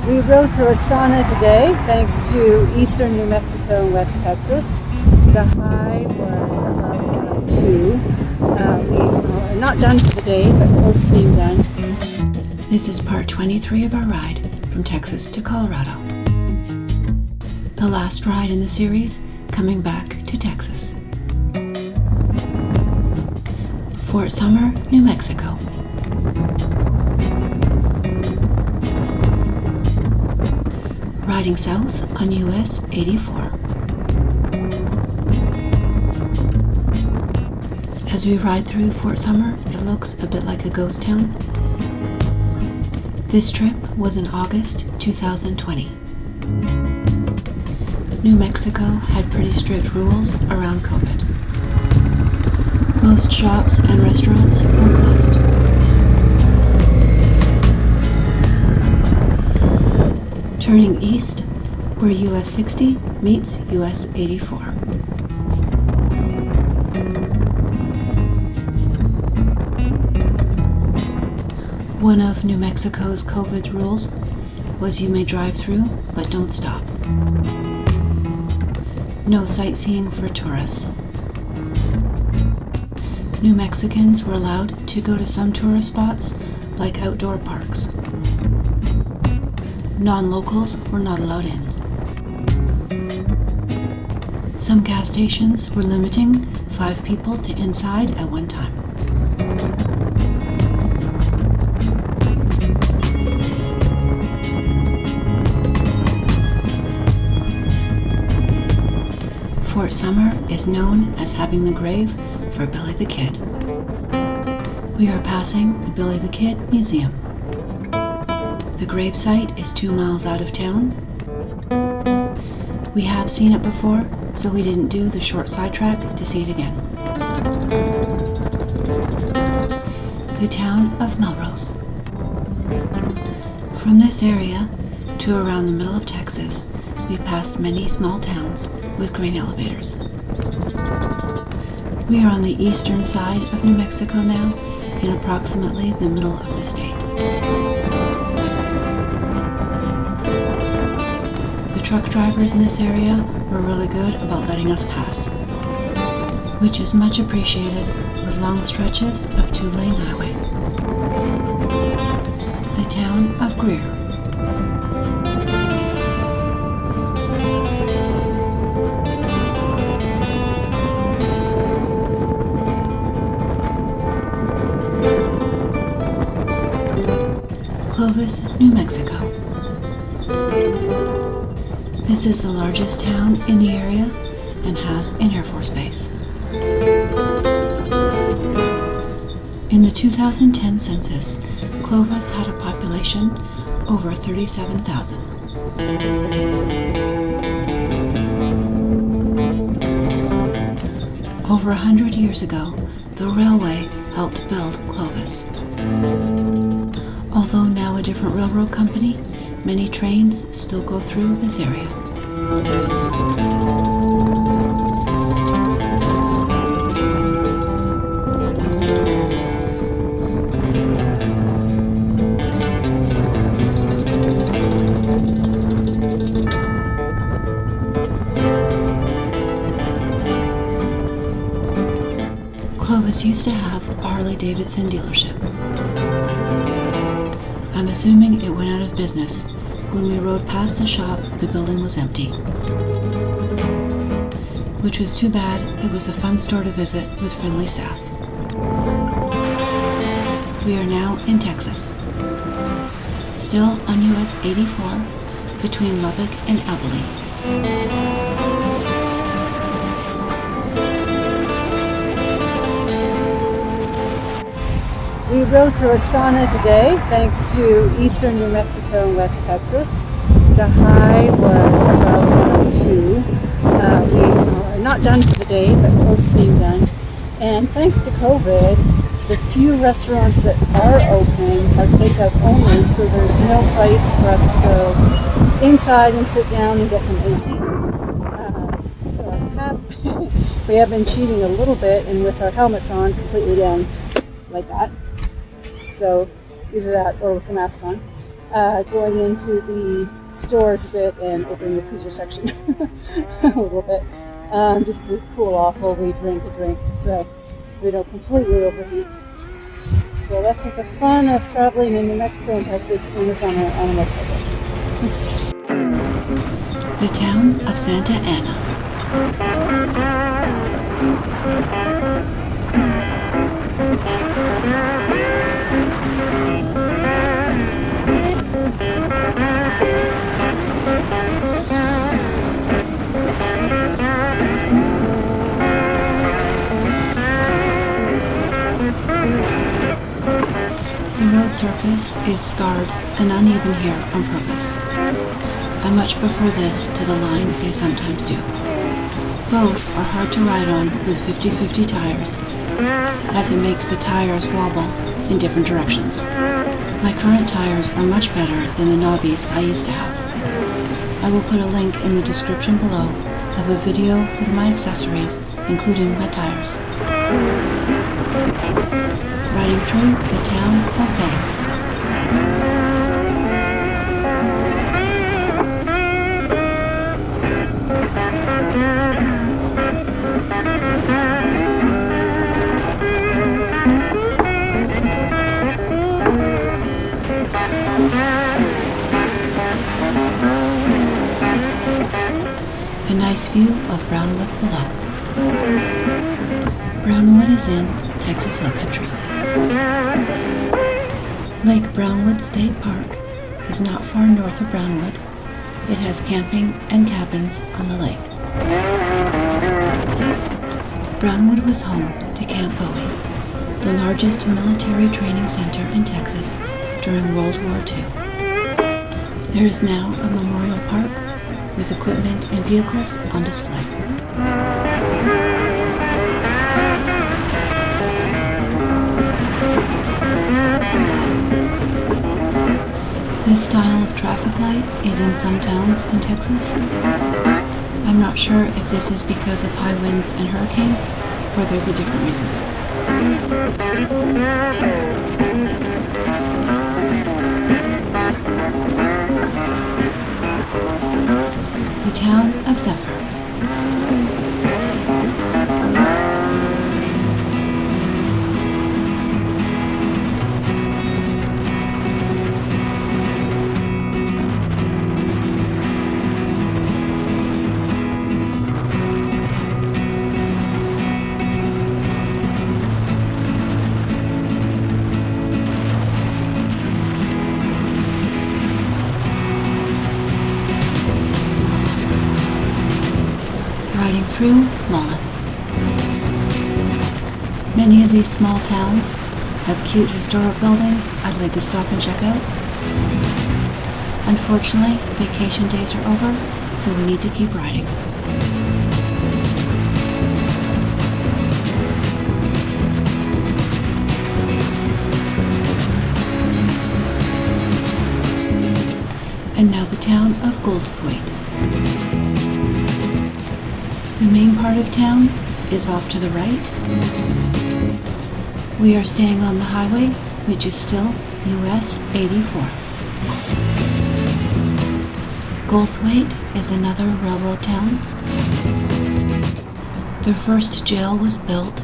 We rode through a sauna today, thanks to eastern New Mexico and West Texas. The high was about 2. We are not done for the day, but close to being done. This is part 23 of our ride from Texas to Colorado. The last ride in the series, coming back to Texas. Fort Summer, New Mexico. Riding south on US 84. As we ride through Fort Summer, it looks a bit like a ghost town. This trip was in August 2020. New Mexico had pretty strict rules around COVID. Most shops and restaurants were closed. Turning east, where US 60 meets US 84. One of New Mexico's COVID rules was you may drive through, but don't stop. No sightseeing for tourists. New Mexicans were allowed to go to some tourist spots, like outdoor parks. Non-locals were not allowed in. Some gas stations were limiting 5 people to inside at one time. Fort Summer is known as having the grave for Billy the Kid. We are passing the Billy the Kid Museum. The gravesite is 2 miles out of town. We have seen it before, so we didn't do the short sidetrack to see it again. The town of Melrose. From this area to around the middle of Texas, we passed many small towns with grain elevators. We are on the eastern side of New Mexico now, in approximately the middle of the state. The truck drivers in this area were really good about letting us pass, which is much appreciated with long stretches of 2-lane highway. The town of Greer. Clovis, New Mexico. This is the largest town in the area and has an Air Force base. In the 2010 census, Clovis had a population over 37,000. Over 100 years ago, the railway helped build Clovis. Although now a different railroad company, many trains still go through this area. Clovis used to have a Harley-Davidson dealership. I'm assuming it went out of business. When we rode past the shop, the building was empty. Which was too bad. It was a fun store to visit with friendly staff. We are now in Texas. Still on US 84, between Lubbock and Abilene. We rode through a sauna today, thanks to eastern New Mexico and West Texas. The high was about 2. We are not done for the day, but close to being done. And thanks to COVID, the few restaurants that are open are takeout only, so there's no place for us to go inside and sit down and get some AC. We have been cheating a little bit, and with our helmets on completely down like that. So either that or with the mask on. going into the stores a bit and opening the freezer section a little bit, just to cool off while we drink a drink, so we don't completely overheat. So that's like the fun of traveling in New Mexico and Texas in the summer on a motorcycle. The town of Santa Ana. The road surface is scarred and uneven here on purpose. I much prefer this to the lines they sometimes do. Both are hard to ride on with 50/50 tires, as it makes the tires wobble in different directions. My current tires are much better than the knobbies I used to have. I will put a link in the description below of a video with my accessories, including my tires. Riding through the town of Banks. A nice view of Brownwood below. Brownwood is in Texas Hill Country. Lake Brownwood State Park is not far north of Brownwood. It has camping and cabins on the lake. Brownwood was home to Camp Bowie, the largest military training center in Texas during World War II. There is now a memorial park with equipment and vehicles on display. This style of traffic light is in some towns in Texas. I'm not sure if this is because of high winds and hurricanes, or there's a different reason. The town of Zephyr. Riding through Mullen. Many of these small towns have cute historic buildings I'd like to stop and check out. Unfortunately, vacation days are over, so we need to keep riding. And now the town of Goldthwaite. The main part of town is off to the right. We are staying on the highway, which is still US 84. Goldthwaite is another railroad town. The first jail was built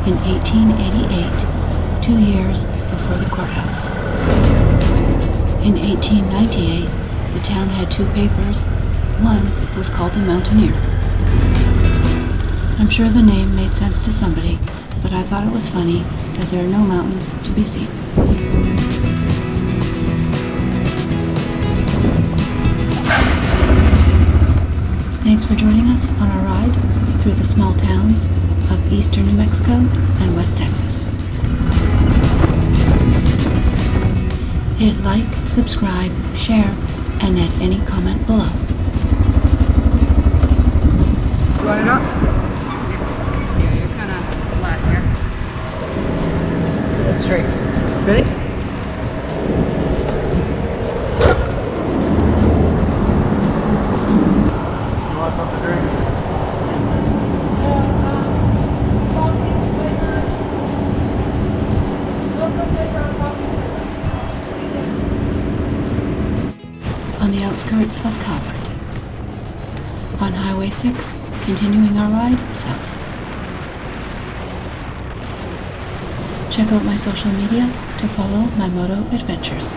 in 1888, 2 years before the courthouse. In 1898, the town had 2 papers. One was called the Mountaineer. I'm sure the name made sense to somebody, but I thought it was funny as there are no mountains to be seen. Thanks for joining us on our ride through the small towns of eastern New Mexico and West Texas. Hit like, subscribe, share, and add any comment below. You want it up? Yeah, you're kind of flat here. Get it straight. Ready? on the outskirts of Calvert. On Highway 6, continuing our ride south. Check out my social media to follow my moto adventures.